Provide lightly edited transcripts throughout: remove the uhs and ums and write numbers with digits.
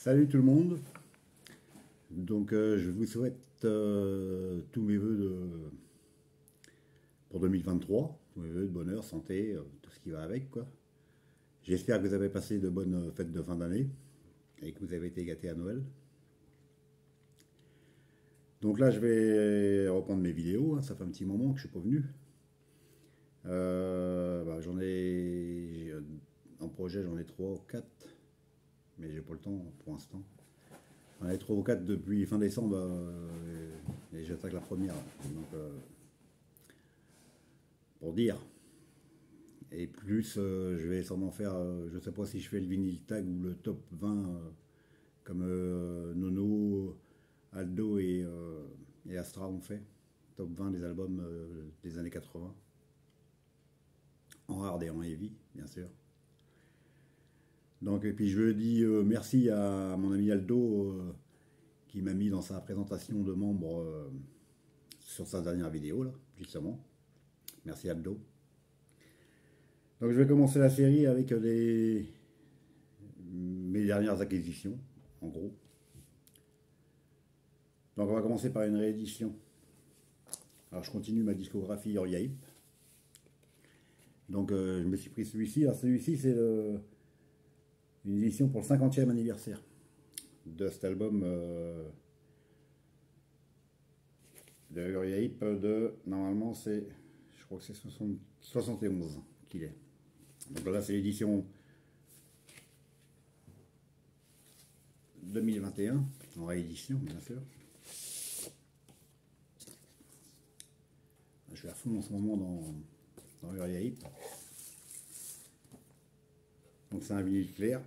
Salut tout le monde. Je vous souhaite tous mes voeux pour 2023, tous mes voeux de bonheur, santé, tout ce qui va avec quoi. J'espère que vous avez passé de bonnes fêtes de fin d'année et que vous avez été gâtés à Noël. Donc là je vais reprendre mes vidéos, hein, ça fait un petit moment que je suis pas venu. J'en ai en projet, j'en ai 3 ou 4, mais j'ai pas le temps pour l'instant. On est 3 ou 4 depuis fin décembre et j'attaque la première. Donc, pour dire. Et plus, je vais sûrement faire, je sais pas si je fais le vinyle tag ou le top 20 comme Nono, Aldo et Astra ont fait. Top 20 des albums des années 80. En hard et en heavy, bien sûr. Donc, et puis je dis merci à mon ami Aldo qui m'a mis dans sa présentation de membre sur sa dernière vidéo, là, justement. Merci Aldo. Donc je vais commencer la série avec mes dernières acquisitions, en gros. Donc on va commencer par une réédition. Alors je continue ma discographie Uriah. Donc je me suis pris celui-ci. Alors celui-ci c'est une édition pour le 50e anniversaire de cet album de Uriah de, normalement c'est, je crois que c'est 71 qu'il est. Donc là c'est l'édition 2021, en réédition bien sûr. Je suis à fond en ce moment dans Uriah. Donc c'est un vinyle clair.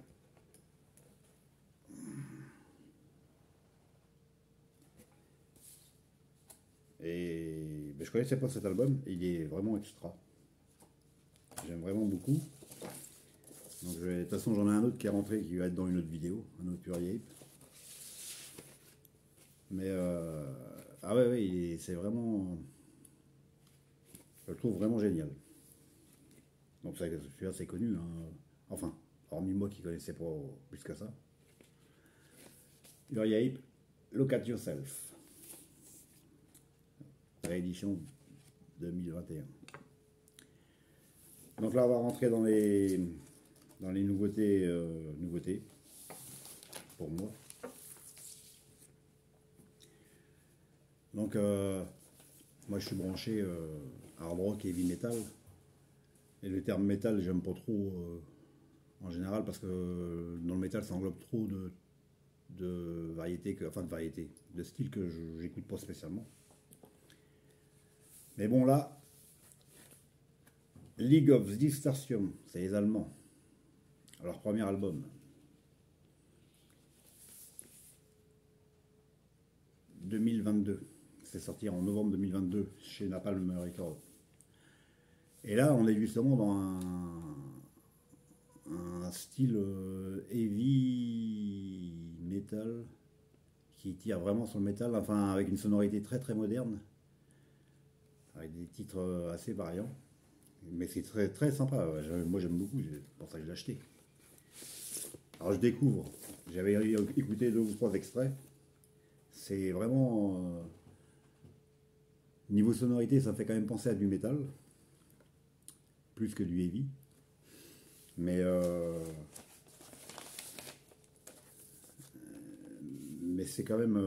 Et je connaissais pas cet album, il est vraiment extra. J'aime vraiment beaucoup. Donc de toute façon j'en ai un autre qui est rentré qui va être dans une autre vidéo, un autre Uriah. Mais ah ouais, c'est vraiment, je le trouve vraiment génial. Donc celui-là c'est connu, hein. Enfin, hormis moi qui connaissais pas plus que ça. Uriah, Look at Yourself. Réédition 2021. Donc là on va rentrer dans les nouveautés, pour moi. Donc moi je suis branché hard rock et heavy metal. Et le terme metal j'aime pas trop en général parce que dans le metal ça englobe trop de variétés, de styles que j'écoute pas spécialement. Mais bon là, League of Distortion, c'est les Allemands. Leur premier album. 2022. C'est sorti en novembre 2022 chez Napalm Records. Et là, on est justement dans un style heavy metal qui tire vraiment sur le métal, enfin avec une sonorité très très moderne, avec des titres assez variants. Mais c'est très très sympa. Moi j'aime beaucoup, c'est pour ça que je l'ai acheté. Alors je découvre. J'avais écouté 2 ou 3 extraits. C'est vraiment niveau sonorité, ça fait quand même penser à du métal, plus que du heavy. Mais c'est quand même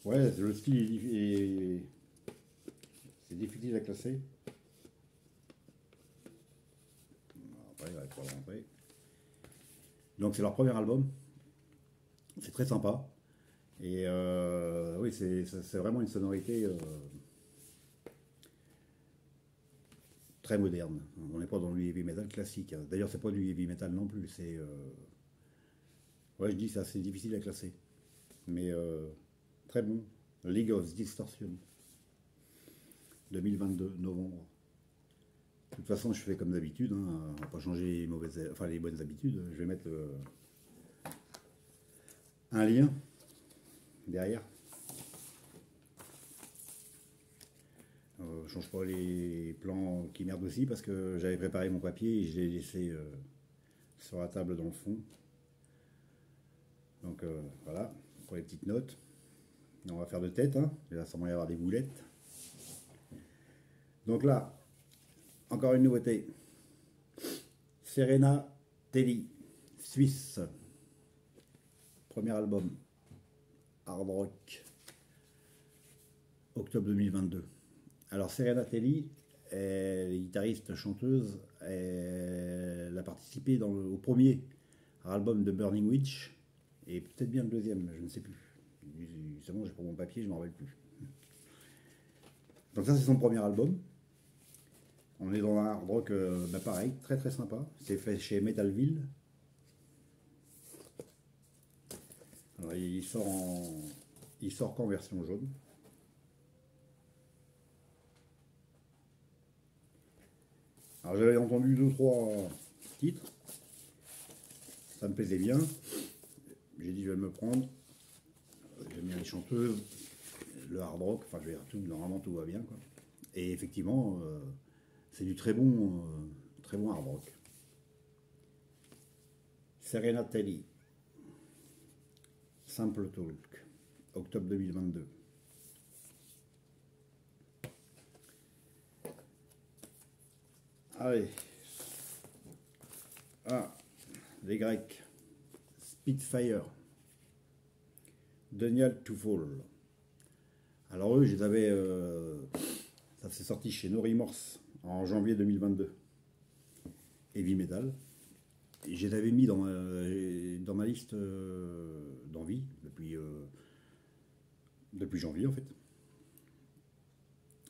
ouais, le style c'est difficile à classer. Après, il va pas rentrer. Donc c'est leur premier album. C'est très sympa. Et oui, c'est vraiment une sonorité très moderne. On n'est pas dans du heavy metal classique. D'ailleurs, c'est pas du heavy metal non plus. C'est ouais, je dis ça, c'est difficile à classer. Mais très bon. League of Distortion. 2022, novembre. De toute façon, je fais comme d'habitude. Hein. On va pas changer les bonnes habitudes. Je vais mettre un lien derrière. Je change pas les plans qui merdent aussi parce que j'avais préparé mon papier et je l'ai laissé sur la table dans le fond. Donc voilà, pour les petites notes. On va faire de tête, hein. Il va sûrement y avoir des boulettes. Donc là, encore une nouveauté. Serena Telly, Suisse. Premier album, hard rock, octobre 2022. Alors Serena Telly, elle est guitariste, chanteuse. Elle a participé au premier album de Burning Witch. Et peut-être bien le deuxième, je ne sais plus. C'est bon, j'ai pas mon papier, je ne m'en rappelle plus. Donc ça, c'est son premier album. On est dans un hard rock, pareil, très très sympa. C'est fait chez Metalville. Alors, il sort qu'en version jaune. Alors j'avais entendu 2-3 titres. Ça me plaisait bien. J'ai dit je vais me prendre. J'aime bien les chanteuses, le hard rock, enfin je veux dire tout, normalement tout va bien quoi. Et effectivement, c'est du très bon hard rock. Serena Telly, Simple Talk, octobre 2022. Allez. Ah, les Grecs. Spitfire. Daniel to Fall. Alors eux, je les avais... ça s'est sorti chez No Remorse en janvier 2022. Heavy Metal. Et je les avais mis dans ma liste d'envie depuis janvier en fait.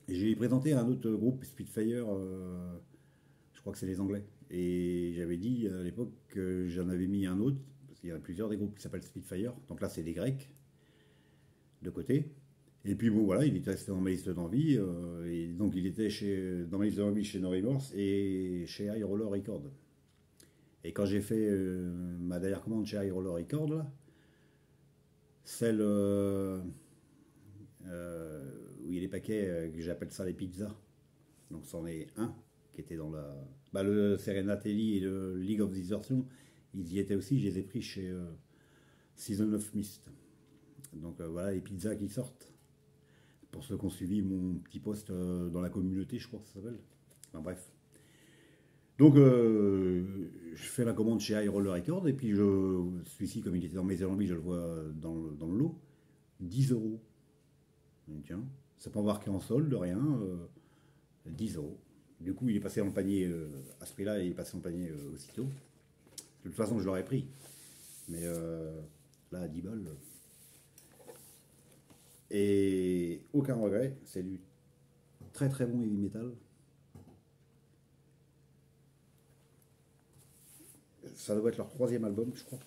Et j'ai présenté un autre groupe, Spitfire, je crois que c'est les Anglais. Et j'avais dit à l'époque que j'en avais mis un autre, parce qu'il y a plusieurs des groupes qui s'appellent Spitfire. Donc là, c'est des Grecs, de côté. Et puis bon, voilà, il était resté dans ma liste d'envie. Et donc il était dans ma liste d'envie chez No Remorse et chez High Roller Records. Et quand j'ai fait ma dernière commande chez High Roller Records, là, celle où il y a les paquets, que j'appelle ça les pizzas. Donc c'en est un qui était dans la... le Serena Telly et le League of Desertion, ils y étaient aussi, je les ai pris chez Season of Mist. Donc voilà les pizzas qui sortent. Pour ceux qui ont suivi mon petit post dans la communauté, je crois que ça s'appelle. Enfin bref. Donc je fais la commande chez High Roller Records et puis celui-ci, comme il était dans mes envies, je le vois dans le lot. 10 euros. Tiens, c'est pas marqué en solde, rien. 10 euros. Du coup, il est passé dans le panier à ce prix-là, il est passé dans le panier aussitôt. De toute façon, je l'aurais pris. Mais là, à 10 balles. Et aucun regret, c'est du très très bon heavy metal. Ça doit être leur troisième album, je crois.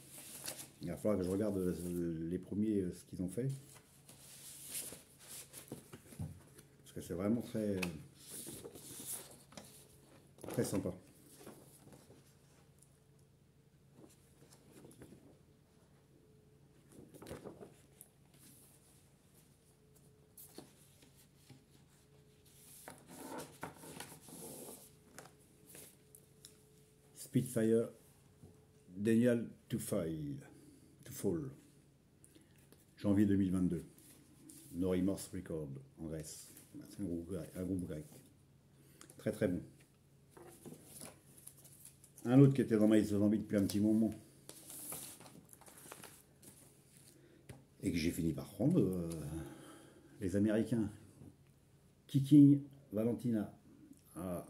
Il va falloir que je regarde les premiers, ce qu'ils ont fait. Parce que c'est vraiment très, très sympa. Spitfire, Daniel to Fall, janvier 2022. No Remorse Record en Grèce. C'est un groupe grec. Très très bon. Un autre qui était dans ma liste d'envie depuis un petit moment et que j'ai fini par prendre, les Américains. Kicking Valentina. Ah.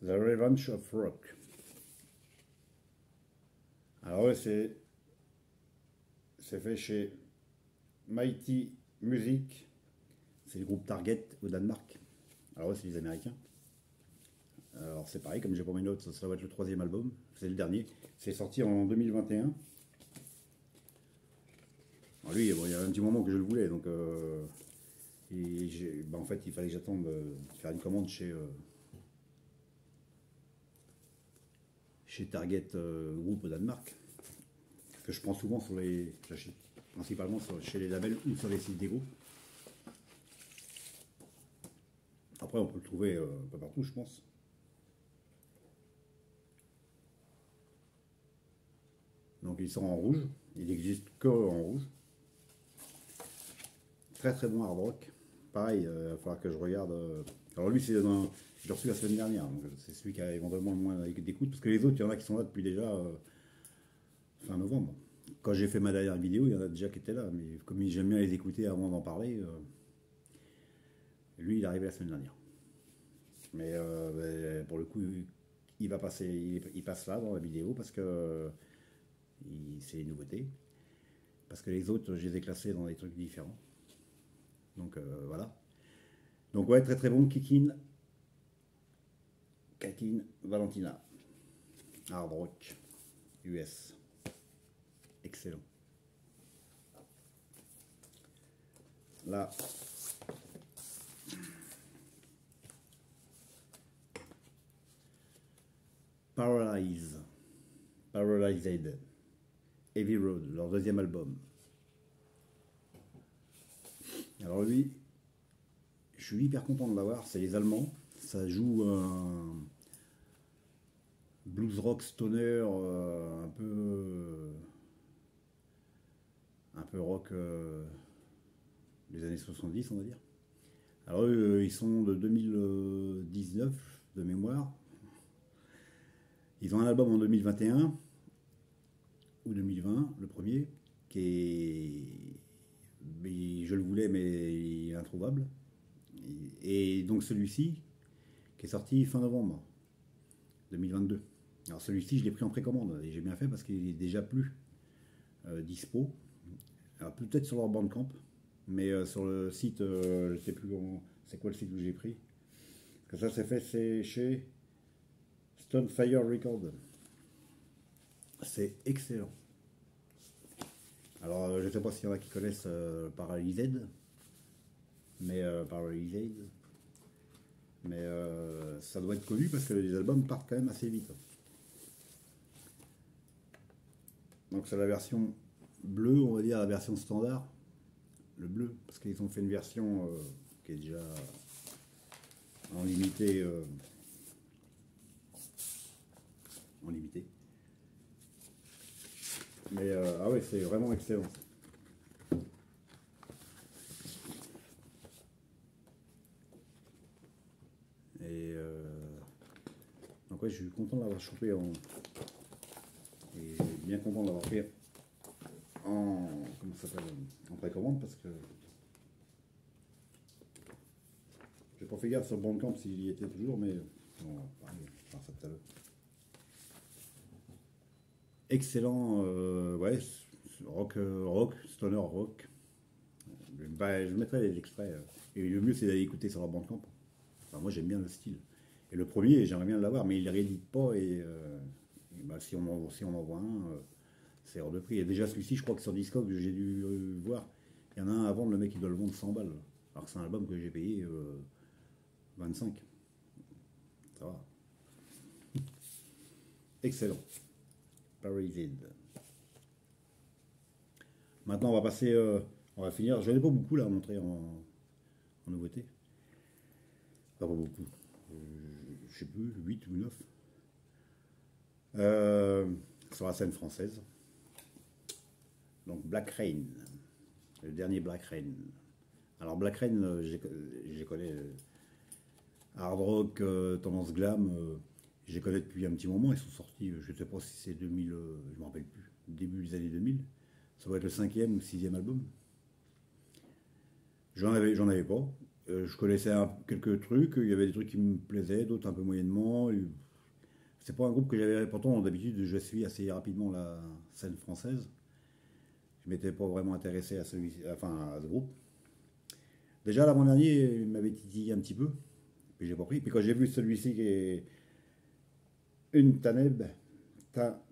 The Revenge of Rock. Alors ouais, c'est fait chez Mighty Music. C'est le groupe Target au Danemark. Alors ouais, c'est les Américains. Alors c'est pareil, comme j'ai pas mes notes, ça va être le troisième album. C'est le dernier. C'est sorti en 2021. Alors lui, bon, il y a un petit moment que je le voulais, donc en fait, il fallait que j'attende faire une commande chez Target Group au Danemark, que je prends souvent j'achète principalement chez les labels ou sur les sites des groupes. Après, on peut le trouver un peu partout, je pense. Donc ils sont en rouge. Il n'existe que en rouge. Très très bon hard rock. Pareil, il va falloir que je regarde. Alors lui, j'ai reçu la semaine dernière. Donc c'est celui qui a éventuellement le moins d'écoute. Parce que les autres, il y en a qui sont là depuis déjà fin novembre. Quand j'ai fait ma dernière vidéo, il y en a déjà qui étaient là. Mais comme j'aime bien les écouter avant d'en parler, lui, il est arrivé la semaine dernière. Mais pour le coup, il va passer, il passe là dans la vidéo parce que c'est une nouveauté. Parce que les autres, je les ai classés dans des trucs différents. Donc voilà. Donc ouais, très très bon. Kakin Valentina. Hard rock. US. Excellent. Là. Paralyze. Paralyzed. Heavy Road, leur deuxième album. Alors lui, je suis hyper content de l'avoir, c'est les Allemands. Ça joue un blues rock stoner un peu rock des années 70, on va dire. Alors eux, ils sont de 2019 de mémoire. Ils ont un album en 2021 ou 2020, le premier, qui est, je le voulais mais il est introuvable. Et donc celui-ci, qui est sorti fin novembre 2022. Alors celui-ci, je l'ai pris en précommande et j'ai bien fait parce qu'il est déjà plus dispo. Alors peut-être sur leur Bandcamp, mais sur le site, je ne sais plus c'est quoi le site où j'ai pris. Parce que ça, c'est chez Stonefire Records. C'est excellent. Alors, je ne sais pas s'il y en a qui connaissent Paralysed, mais Paralysed, mais ça doit être connu parce que les albums partent quand même assez vite. Donc c'est la version bleue, on va dire la version standard, le bleu, parce qu'ils ont fait une version qui est déjà en limité. En limité. Mais ah ouais, c'est vraiment excellent. Et donc ouais, je suis content de l'avoir chopé et bien content de l'avoir fait comment ça s'appelle, en précommande parce que j'ai pas fait gaffe sur le Bandcamp s'il y était toujours, mais on va parler ça tout à l'heure. Excellent, ouais, rock, stoner rock. Bah, je mettrai les extraits. Et le mieux, c'est d'aller écouter sur leur Bandcamp. Enfin, moi, j'aime bien le style. Et le premier, j'aimerais bien l'avoir, mais il ne les réédite pas. Et bah, si on en voit un, c'est hors de prix. Et déjà, celui-ci, je crois que sur Discog, j'ai dû voir. Il y en a un à vendre, le mec, il doit le vendre 100 balles. Alors que c'est un album que j'ai payé 25. Ça va. Excellent. Parasite. Maintenant, on va passer. On va finir. Je n'en ai pas beaucoup là à montrer en nouveauté. Pas beaucoup. Je sais plus, 8 ou 9. Sur la scène française. Donc Black Rain. Le dernier Black Rain. Alors Black Rain, je connais. Hard rock, tendance glam. Je les connais depuis un petit moment. Ils sont sortis, je ne sais pas si c'est 2000, je ne me rappelle plus, début des années 2000. Ça va être le 5e ou 6e album. J'en avais pas. Je connaissais quelques trucs. Il y avait des trucs qui me plaisaient, d'autres un peu moyennement. C'est pas un groupe que j'avais. Pourtant, d'habitude, je suis assez rapidement la scène française. Je m'étais pas vraiment intéressé à à ce groupe. Déjà l'avant-dernier, il m'avait titillé un petit peu. Puis j'ai pas pris. Puis quand j'ai vu celui-ci qui est une Tamed, là,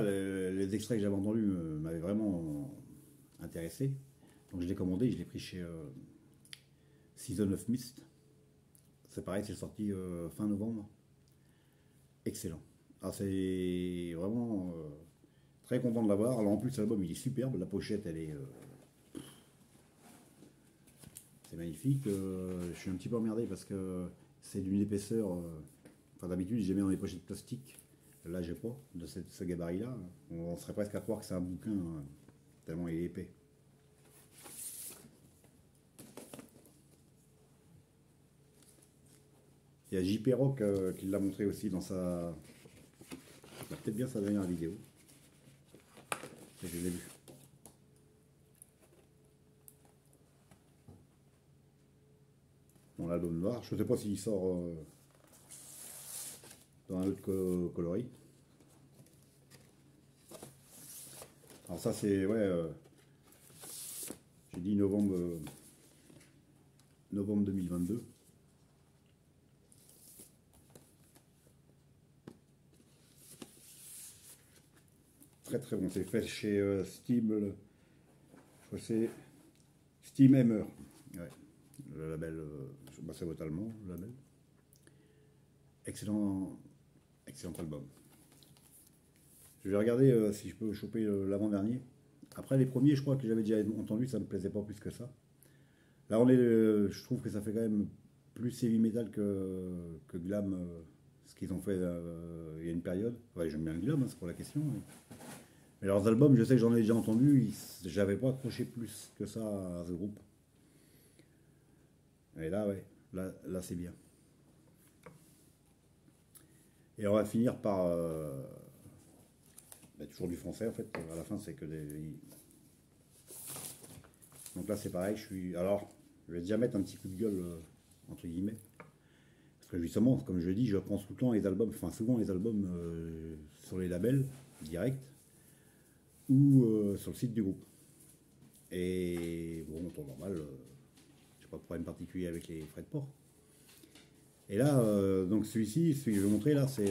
les extraits que j'avais entendus m'avaient vraiment intéressé. Donc je l'ai commandé, je l'ai pris chez Season of Mist. C'est pareil, c'est sorti fin novembre. Excellent. Alors c'est vraiment très content de l'avoir. Alors en plus l'album il est superbe, la pochette elle est c'est magnifique. Je suis un petit peu emmerdé parce que c'est d'une épaisseur. Enfin, d'habitude, j'ai mis dans les pochettes plastique. Là, j'ai pas de ce gabarit-là. On serait presque à croire que c'est un bouquin, tellement il est épais. Il y a JP Rock qui l'a montré aussi dans sa. Peut-être bien sa dernière vidéo. Je l'ai vu. Dans l'album noir. Je ne sais pas s'il sort dans un autre coloris. Alors ça c'est ouais. J'ai dit novembre 2022. Très très bon. C'est fait chez Steam. Je crois que c'est Steam Hammer. Ouais. Le label, bah, c'est votre allemand, le label. Excellent, excellent album. Je vais regarder si je peux choper l'avant-dernier. Après les premiers, je crois que j'avais déjà entendu, ça me plaisait pas plus que ça. Là, je trouve que ça fait quand même plus heavy metal que glam, ce qu'ils ont fait il y a une période. Ouais, j'aime bien le glam, hein, c'est pour la question. Mais leurs albums, je sais que j'en ai déjà entendu, j'avais pas accroché plus que ça à ce groupe. Et là, ouais, là c'est bien. Et on va finir par bah, toujours du français en fait. À la fin, c'est que des. Donc là, c'est pareil. Alors, je vais déjà mettre un petit coup de gueule entre guillemets, parce que justement, comme je dis, je prends tout le temps les albums, enfin souvent les albums sur les labels directs ou sur le site du groupe. Et bon, en temps normal, j'ai pas de problème particulier avec les frais de port. Et là, donc celui que je vais montrer là, c'est.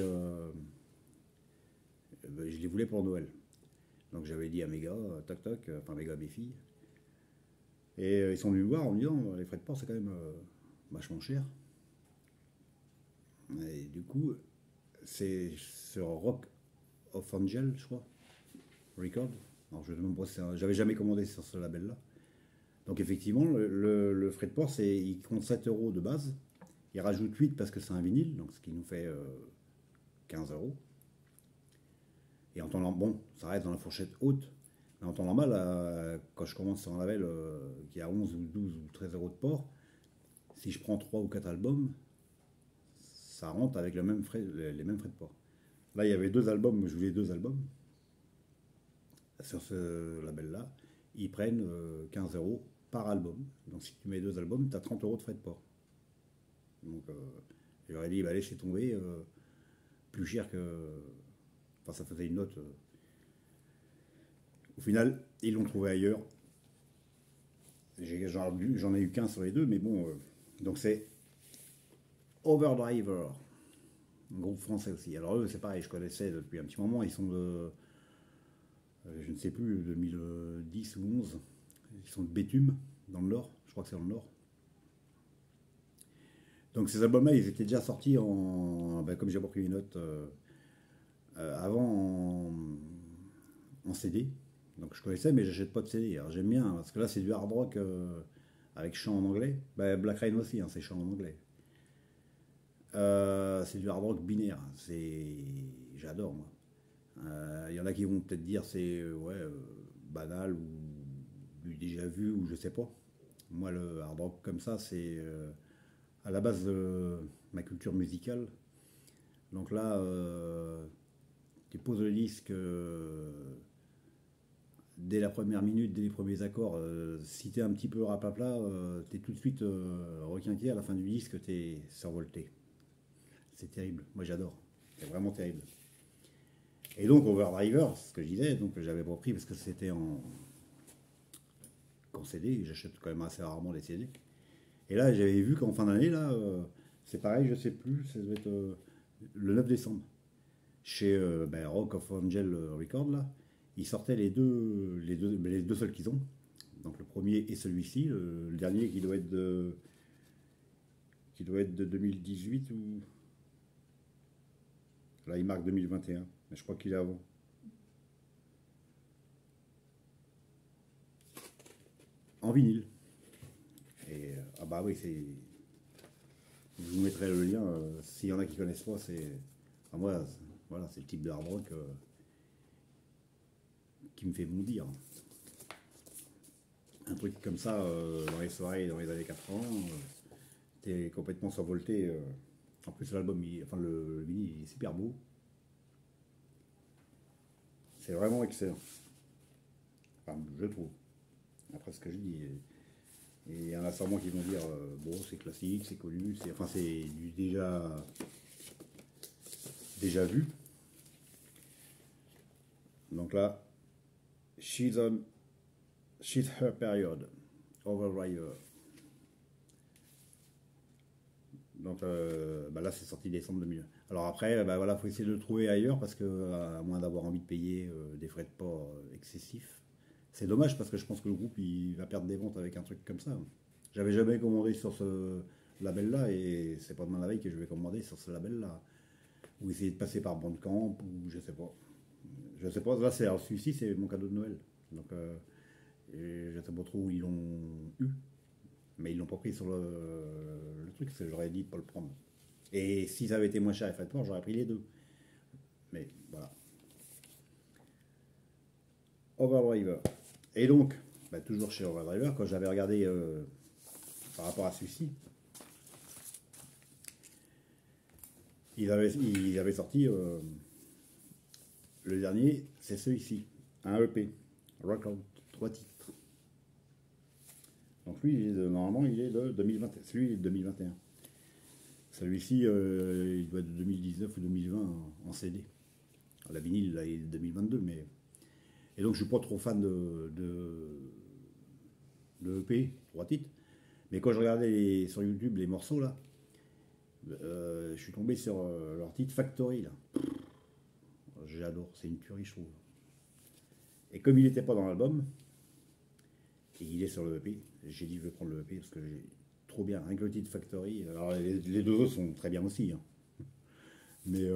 Je les voulais pour Noël. Donc j'avais dit à mes gars, toc toc, enfin mes gars, mes filles. Et ils sont venus me voir en me disant, les frais de port c'est quand même vachement cher. Et du coup, c'est sur Rock of Angel, je crois, Record. Alors je me demande pas, j'avais jamais commandé sur ce label-là. Donc effectivement, le frais de port, il compte 7 euros de base. Il rajoute 8 parce que c'est un vinyle, donc ce qui nous fait 15 euros. Et en temps normal, bon, ça reste dans la fourchette haute. Mais en temps normal, quand je commence sur un label qui a 11 ou 12 ou 13 euros de port, si je prends 3 ou 4 albums, ça rentre avec les mêmes frais de port. Là, il y avait 2 albums, je voulais 2 albums sur ce label-là. Ils prennent 15 euros par album. Donc si tu mets 2 albums, tu as 30 euros de frais de port. Donc j'aurais dit, bah, laissez tomber, plus cher que. Enfin, ça faisait une note. Au final, ils l'ont trouvé ailleurs. J'en ai eu qu'un sur les deux, mais bon. Donc c'est Overdriver, un groupe français aussi. Alors eux, c'est pareil, je connaissais depuis un petit moment. Ils sont de. Je ne sais plus, 2010 ou 11. Ils sont de Béthune, dans le Nord. Je crois que c'est dans le Nord. Donc ces albums-là, ils étaient déjà sortis ben, comme j'ai pris une note avant en CD. Donc je connaissais, mais j'achète pas de CD. Alors j'aime bien, parce que là c'est du hard rock avec chant en anglais. Ben, Black Rain aussi, hein, c'est chant en anglais. C'est du hard rock binaire. J'adore moi. Il y en a qui vont peut-être dire c'est ouais, banal ou du déjà vu ou je sais pas. Moi le hard rock comme ça c'est à la base de ma culture musicale. Donc là, tu poses le disque dès la première minute, dès les premiers accords. Si t'es un petit peu rapapla, t'es tout de suite requinqué. À la fin du disque, t'es survolté. C'est terrible. Moi, j'adore. C'est vraiment terrible. Et donc, Overdriver, c'est ce que je disais, donc j'avais pas pris parce que c'était en CD. J'achète quand même assez rarement des CD. Et là, j'avais vu qu'en fin d'année, là, c'est pareil, je sais plus, ça devait être le 9 décembre, chez ben, Rock of Angel Record, là, ils sortaient les deux seuls qu'ils ont. Donc le premier et celui-ci, le dernier qui doit être de 2018 ou. Là, il marque 2021, mais je crois qu'il est avant. En vinyle. Et Ah bah oui, c'est. Je vous mettrai le lien. S'il y en a qui connaissent pas, c'est. Enfin, moi, voilà, c'est le type de hard rock qui me fait bondir. Un truc comme ça, dans les soirées dans les années 80, t'es complètement survolté. En plus, l'album, enfin le vinyle, il est super beau. C'est vraiment excellent. Enfin, je trouve. Après ce que je dis. Et il y en a sûrement qui vont dire bon, c'est classique, c'est connu, enfin, c'est du déjà vu. Donc là, she's on, she's her period, Overriver. Donc bah là, c'est sorti décembre 2000. Alors après, bah voilà, faut essayer de le trouver ailleurs parce que, à moins d'avoir envie de payer des frais de port excessifs. C'est dommage parce que je pense que le groupe il va perdre des ventes avec un truc comme ça. J'avais jamais commandé sur ce label-là et c'est pas demain la veille que je vais commander sur ce label-là. Ou essayer de passer par Bandcamp ou je sais pas. Je sais pas. Là, c'est celui-ci, c'est mon cadeau de Noël. Donc, et je sais pas trop où ils l'ont eu, mais ils l'ont pas pris sur le truc. Parce que j'aurais dit de pas le prendre. Et si ça avait été moins cher et frais de port, j'aurais pris les deux. Mais voilà. Overdriver. Et donc, bah, toujours chez Overdriver, quand j'avais regardé par rapport à celui-ci, ils avaient sorti le dernier, c'est celui-ci, un EP, Rockout, 3 titres. Donc lui, normalement, il est de 2021. Celui est de 2021. Celui-ci, il doit être de 2019 ou 2020 en CD. La vinyle, là, il est de 2022, mais... Et donc, je suis pas trop fan de EP, 3 titres. Mais quand je regardais sur YouTube les morceaux, là, je suis tombé sur leur titre Factory, là. J'adore, c'est une tuerie, je trouve. Et comme il n'était pas dans l'album, et il est sur le EP, j'ai dit je vais prendre le EP parce que j'ai trop bien. Rien que le titre Factory. Alors les deux autres sont très bien aussi. Hein. Mais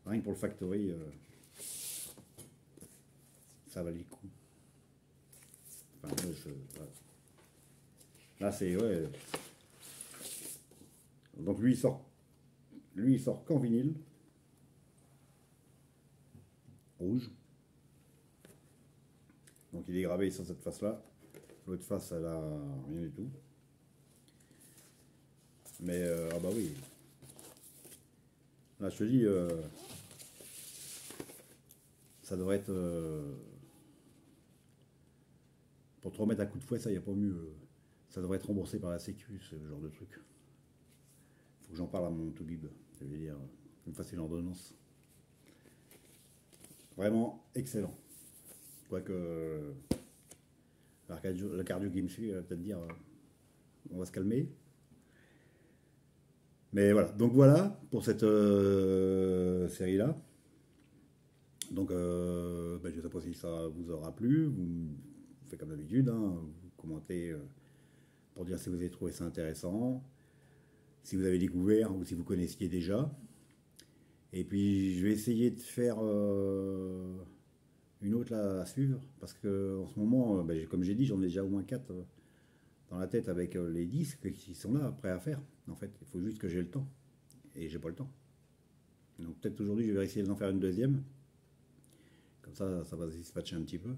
rien que pour le Factory, ça valait le coup. Enfin, voilà. Là, c'est. Ouais. Donc lui, il sort qu'en vinyle, rouge. Donc il est gravé sur cette face-là. L'autre face, elle a rien du tout. Mais, ah bah oui. Là, je te dis, ça devrait être... pour te remettre à coup de fouet, ça, il n'y a pas mieux. Ça devrait être remboursé par la Sécu, ce genre de truc. Faut que j'en parle à mon Toubib. Je vais dire, qu'il me fasse une ordonnance. Vraiment excellent. Quoique, le cardio qui me suit va peut-être dire, on va se calmer. Mais voilà, donc voilà pour cette série-là. Donc, je ne sais pas si ça vous aura plu. Vous faites comme d'habitude, hein, vous commentez pour dire si vous avez trouvé ça intéressant, si vous avez découvert ou si vous connaissiez déjà. Et puis, je vais essayer de faire une autre là, à suivre, parce que en ce moment, comme j'ai dit, j'en ai déjà au moins 4 dans la tête avec les disques qui sont là, prêts à faire. En fait, il faut juste que j'ai le temps. Et j'ai pas le temps. Donc peut-être aujourd'hui, je vais essayer d'en faire une deuxième. Comme ça va se dispatcher un petit peu.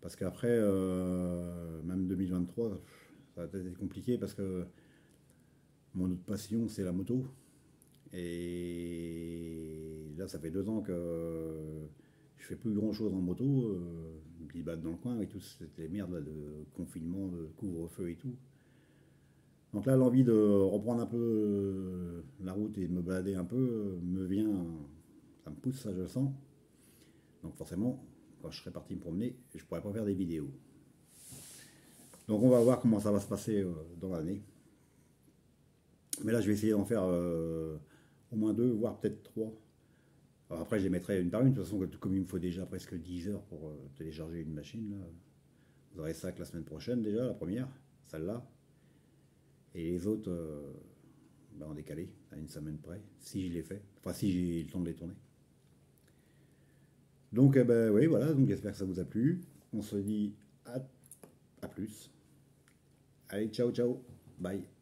Parce qu'après, même 2023, ça va peut-être être compliqué parce que mon autre passion, c'est la moto. Et là, ça fait 2 ans que je fais plus grand-chose en moto. Une petite balade dans le coin avec toutes ces merdes là, de confinement, de couvre-feu et tout. Donc là, l'envie de reprendre un peu la route et de me balader un peu me vient, ça me pousse, ça je le sens. Donc forcément, quand je serai parti me promener, je pourrais pas faire des vidéos. Donc on va voir comment ça va se passer dans l'année. Mais là, je vais essayer d'en faire au moins 2, voire peut-être 3. Alors après, je les mettrai une par une. De toute façon, comme il me faut déjà presque 10 heures pour télécharger une machine, là, vous aurez ça que la semaine prochaine déjà, la première, celle-là. Et les autres, en décalé, à une semaine près, si je les fais. Enfin, si j'ai le temps de les tourner. Donc, oui, voilà. Donc, j'espère que ça vous a plu. On se dit à plus. Allez, ciao, ciao. Bye.